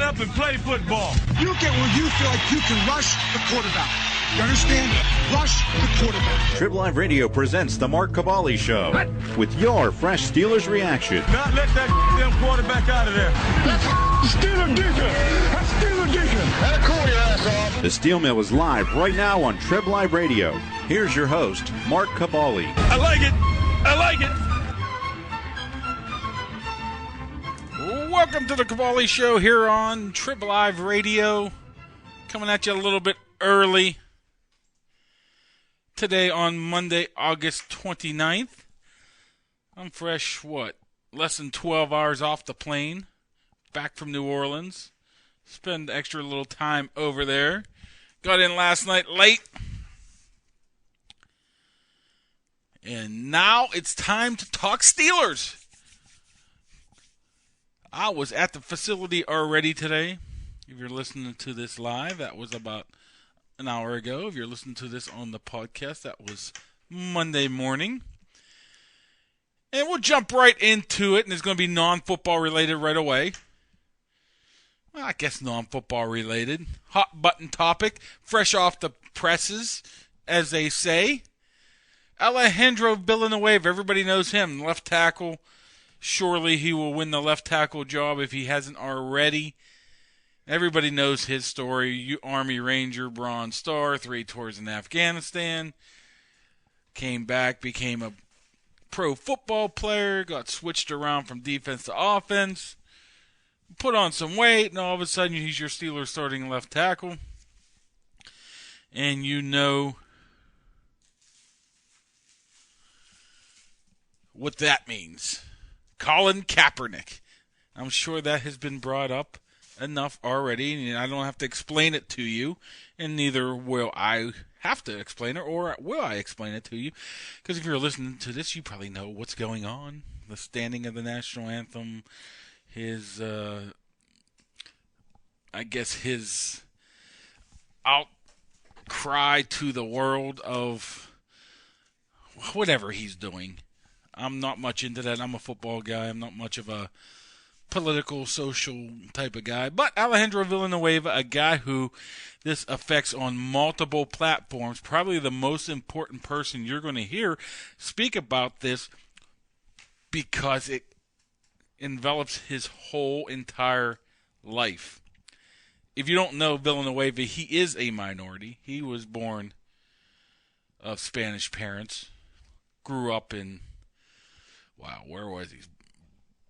up and play football. You get where you feel like you can rush the quarterback. You understand? Rush the quarterback. Trib Live Radio presents the Mark Cavalli Show with your fresh Steelers reaction. Not let that damn quarterback out of there. That's Steeler defense. That's Steeler defense. That'll cool your ass off. The Steel Mill is live right now on Trib Live Radio. Here's your host, Mark Cavalli. I like it. I like it. Welcome to the Cavalli Show here on Trib Live Radio. Coming at you a little bit early today on Monday, August 29th. I'm fresh, less than 12 hours off the plane, back from New Orleans. Spend extra little time over there. Got in last night late. And now it's time to talk Steelers. I was at the facility already today. If you're listening to this live, that was about an hour ago. If you're listening to this on the podcast, that was Monday morning. And we'll jump right into it, and it's going to be non-football related right away. Well, I guess non-football related. Hot button topic, fresh off the presses, as they say. Alejandro Villanueva, everybody knows him, left tackle. Surely he will win the left tackle job if he hasn't already. Everybody knows his story. Army Ranger, Bronze Star, 3 tours in Afghanistan. Came back, became a pro football player, got switched around from defense to offense. Put on some weight, and all of a sudden he's your Steelers starting left tackle. And you know what that means. Colin Kaepernick. I'm sure that has been brought up enough already, and I don't have to explain it to you, and neither will I have to explain it, or will I explain it to you, because if you're listening to this, you probably know what's going on. The standing of the National Anthem, his outcry to the world of whatever he's doing. I'm not much into that. I'm a football guy. I'm not much of a political, social type of guy. But Alejandro Villanueva, a guy who this affects on multiple platforms, probably the most important person you're going to hear speak about this because it envelops his whole entire life. If you don't know Villanueva, he is a minority. He was born of Spanish parents, grew up in, where was he?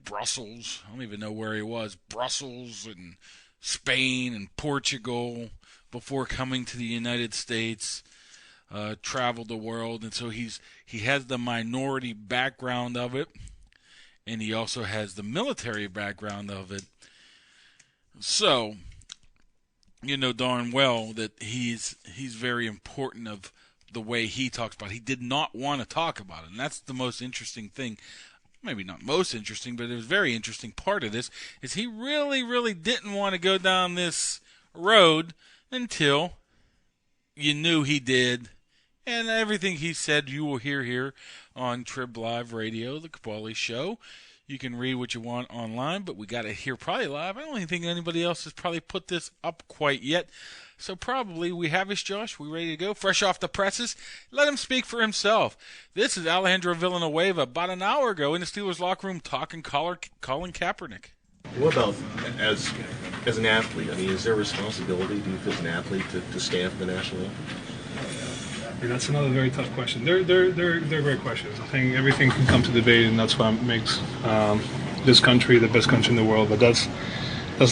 Brussels. I don't even know where he was. Brussels and Spain and Portugal before coming to the United States. Traveled the world, and so he has the minority background of it, and he also has the military background of it. So you know darn well that he's very important of the way he talks about it. He did not want to talk about it, and that's the most interesting thing. Maybe not most interesting, but it was a very interesting part of this, is he really, really didn't want to go down this road until you knew he did. And everything he said you will hear here on Trib Live Radio, the Cavalli Show. You can read what you want online, but we got it here probably live. I don't even think anybody else has probably put this up quite yet. So probably we have us, Josh. We ready to go? Fresh off the presses? Let him speak for himself. This is Alejandro Villanueva about an hour ago in the Steelers locker room talking Colin Kaepernick. What about as an athlete? I mean, is there a responsibility, do you feel, as an athlete to stand for the national anthem? Yeah, that's another very tough question. They're great questions. I think everything can come to debate, and that's what makes this country the best country in the world. But that's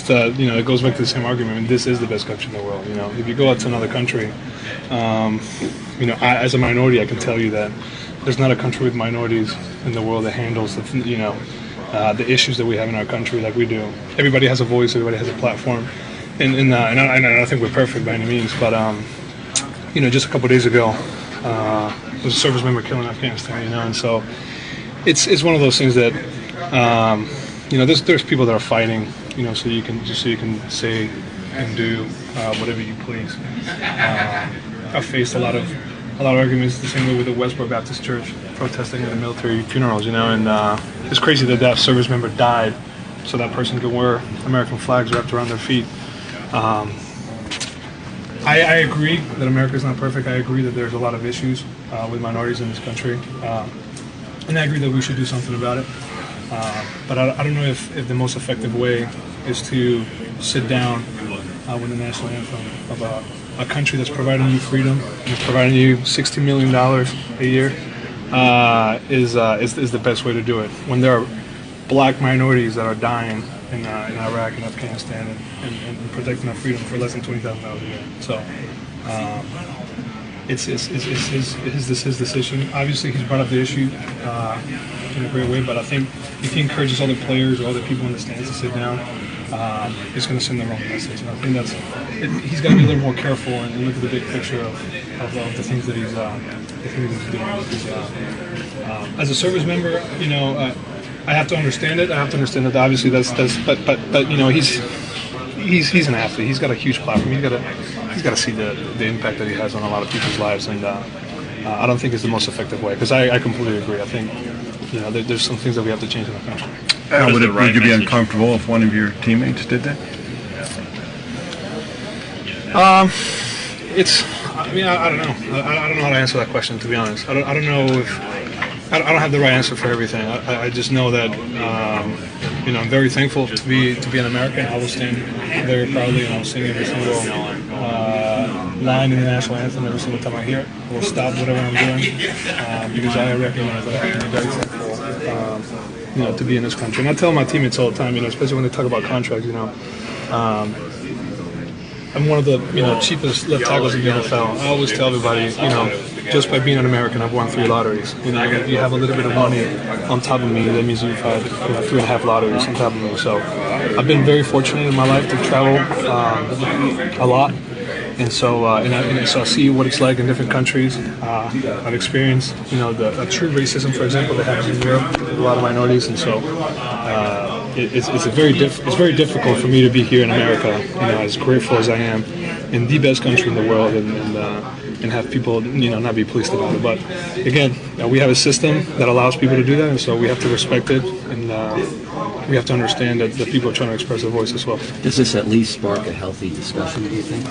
the, it goes back to the same argument. I mean, this is the best country in the world. If you go out to another country, I, as a minority, I can tell you that there's not a country with minorities in the world that handles the issues that we have in our country like we do. Everybody has a voice. Everybody has a platform, and I don't think we're perfect by any means, but just a couple of days ago, there was a service member killed in Afghanistan. And so it's one of those things that there's people that are fighting. So you can say and do whatever you please. I've faced a lot of arguments the same way with the Westboro Baptist Church protesting at the military funerals, and it's crazy that service member died so that person can wear American flags wrapped around their feet. I agree that America is not perfect. I agree that there's a lot of issues with minorities in this country, and I agree that we should do something about it. But I don't know if the most effective way is to sit down with the national anthem of a country that's providing you freedom, and providing you $60 million a year, is the best way to do it. When there are black minorities that are dying in Iraq and Afghanistan and protecting our freedom for less than $20,000 a year. So it's his decision. Obviously, he's brought up the issue in a great way, but I think if he encourages other players or other people in the stands to sit down, it's going to send the wrong message. And I think he's got to be a little more careful and look at the big picture of the things that he's doing. As a service member, I have to understand it. I have to understand that obviously but he's an athlete. He's got a huge platform. He's got to see the impact that he has on a lot of people's lives, and I don't think it's the most effective way, because I completely agree. I think there's some things that we have to change in the country. Would you be uncomfortable if one of your teammates did that? I don't know. I don't know how to answer that question, to be honest. I don't know if I don't have the right answer for everything. I just know that I'm very thankful to be an American. I will stand very proudly and I'll sing every single line in the national anthem every single time I hear it. I will stop whatever I'm doing because I recognize that I have to be very thankful, to be in this country. And I tell my teammates all the time, especially when they talk about contracts, I'm one of the cheapest left tackles in the NFL. I always tell everybody, just by being an American, I've won 3 lotteries. If you have a little bit of money on top of me, that means you've had 3.5 lotteries on top of me. So I've been very fortunate in my life to travel a lot, and so so I see what it's like in different countries. I've experienced the true racism, for example, that happens in Europe with a lot of minorities, and so it's very difficult for me to be here in America, as grateful as I am, in the best country in the world, and have people, not be policed about it. But again, we have a system that allows people to do that, and so we have to respect it, and we have to understand that people are trying to express their voice as well. Does this at least spark a healthy discussion, do you think?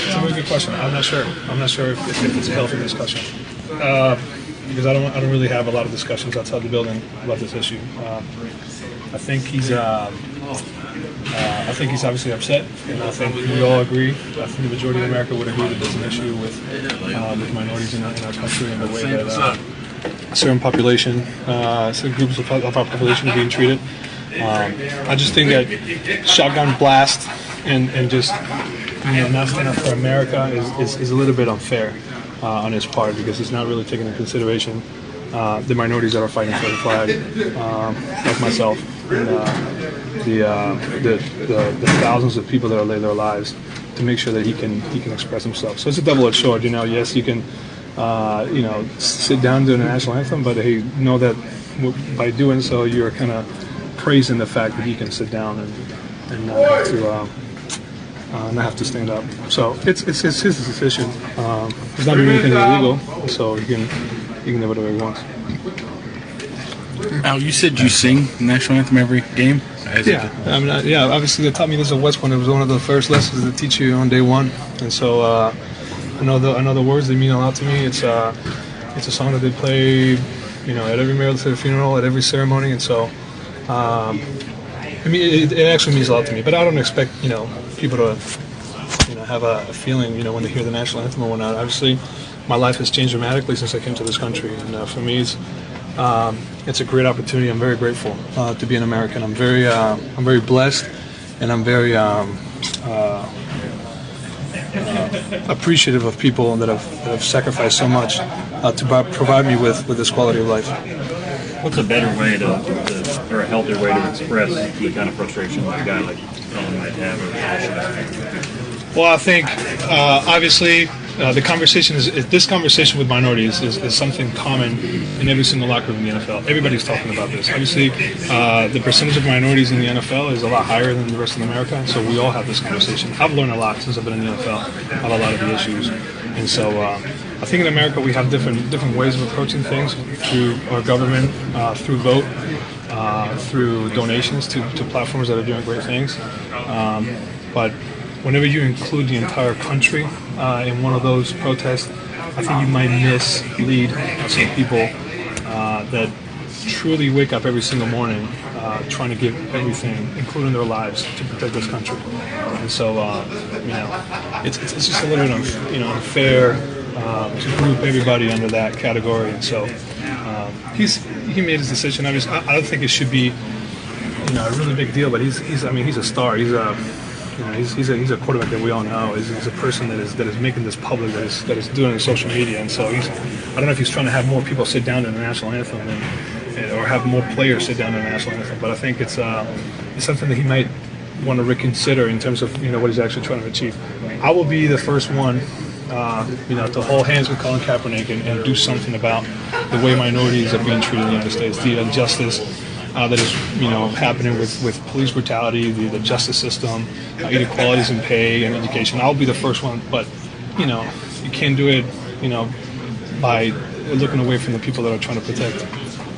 It's a very good question. I'm not sure. I'm not sure if it's a healthy discussion. Because I don't really have a lot of discussions outside the building about this issue. I think he's obviously upset, and I think we all agree. I think the majority of America would agree that there's an issue with minorities in our country and the way that certain population, certain groups of our population are being treated. I just think that shotgun blast and just not stand up for America is a little bit unfair on his part, because he's not really taking into consideration the minorities that are fighting for the flag, like myself, and the thousands of people that are laying their lives to make sure that he can express himself. So it's a double-edged sword. Yes, you can sit down during the national anthem, but hey, know that by doing so, you're kind of praising the fact that he can sit down and not have to stand up. So it's his decision. He's not doing anything illegal, so he can do whatever he wants. Al, you said you sing the national anthem every game? Yeah, obviously they taught me this at West Point. It was one of the first lessons they teach you on day one, and so I know the words. They mean a lot to me. It's a song that they play, at every military funeral, at every ceremony, and so it actually means a lot to me. But I don't expect people to have a feeling when they hear the national anthem or whatnot. Obviously, my life has changed dramatically since I came to this country, and for me, it's a great opportunity. I'm very grateful to be an American. I'm very blessed, and I'm very appreciative of people that have sacrificed so much to provide me with this quality of life. What's a better way or a healthier way to express the kind of frustration that a guy like Ellen might have? Well, I think obviously the conversation this conversation with minorities is something common in every single locker room in the NFL. Everybody's talking about this. Obviously, the percentage of minorities in the NFL is a lot higher than the rest of America, so we all have this conversation. I've learned a lot since I've been in the NFL about a lot of the issues, and so I think in America we have different ways of approaching things through our government, through vote. through donations to platforms that are doing great things. But whenever you include the entire country in one of those protests, I think you might mislead some people that truly wake up every single morning trying to give everything, including their lives, to protect this country. And so, it's just a little bit unfair to group everybody under that category. And so he made his decision. I don't think it should be a really big deal, but he's a star. He's a quarterback that we all know. He's a person that is making this public, that is doing it on social media. And so I don't know if he's trying to have more people sit down to the national anthem or have more players sit down to the national anthem. But I think it's something that he might want to reconsider in terms of what he's actually trying to achieve. I will be the first one to hold hands with Colin Kaepernick and do something about the way minorities are being treated in the United States, the injustice that is happening with police brutality, the justice system, inequalities in pay and education. I'll be the first one, but you can't do it by looking away from the people that are trying to protect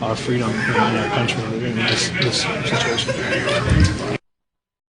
our freedom in our country in this situation.